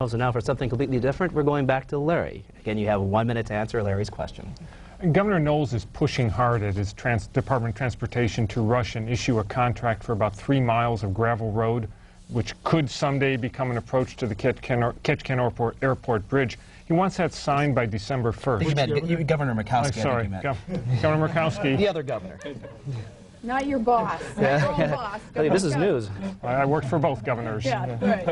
So now for something completely different, we're going back to Larry. Again, you have 1 minute to answer Larry's question. Governor Knowles is pushing hard at his Department of Transportation to rush and issue a contract for about 3 miles of gravel road, which could someday become an approach to the Ketchikan Airport Bridge. He wants that signed by December 1st. Governor Murkowski. Sorry, Governor Murkowski. The other governor. Not your boss. Not your boss. This is news. I worked for both governors. Yeah, right.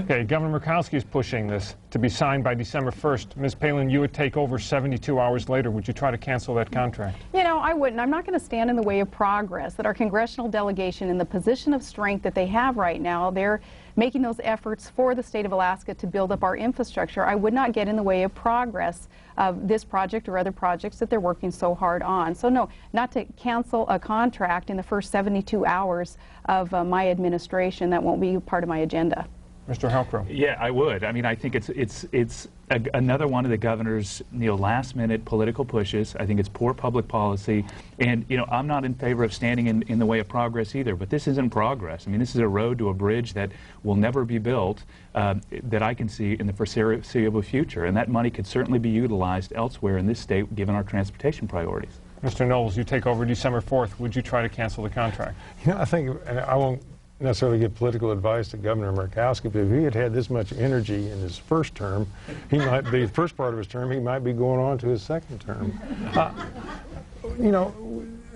Okay, Governor Murkowski is pushing this to be signed by December 1st. Ms. Palin, you would take over 72 hours later. Would you try to cancel that contract? You know, I wouldn't. I'm not going to stand in the way of progress. That our congressional delegation, in the position of strength that they have right now, they're making those efforts for the state of Alaska to build up our infrastructure. I would not get in the way of progress of this project or other projects that they're working so hard on. So no, not to cancel a contract in the first 72 hours of my administration. That won't be part of my agenda. Mr. Halcrow. Yeah, I would. I mean, I think it's another one of the governor's last-minute political pushes. I think it's poor public policy, and I'm not in favor of standing in the way of progress either. But this isn't progress. I mean, this is a road to a bridge that will never be built that I can see in the foreseeable future, and that money could certainly be utilized elsewhere in this state, given our transportation priorities. Mr. Knowles, you take over December 4th. Would you try to cancel the contract? I think, and I won't necessarily give political advice to Governor Murkowski, but if he had had this much energy in his first term, he might be, first part of his term, he might be going on to his second term.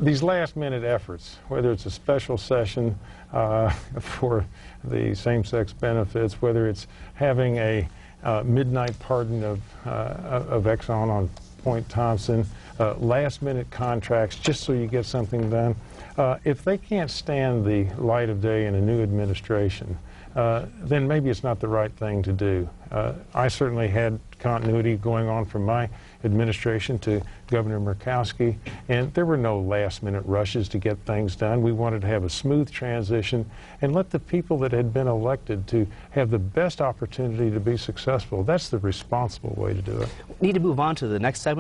These last-minute efforts, whether it's a special session for the same-sex benefits, whether it's having a midnight pardon of Exxon on Point Thompson, last-minute contracts just so you get something done. If they can't stand the light of day in a new administration, then maybe it's not the right thing to do. I certainly had continuity going on from my administration to Governor Murkowski, and there were no last-minute rushes to get things done. We wanted to have a smooth transition and let the people that had been elected to have the best opportunity to be successful. That's the responsible way to do it. Need to move on to the next segment.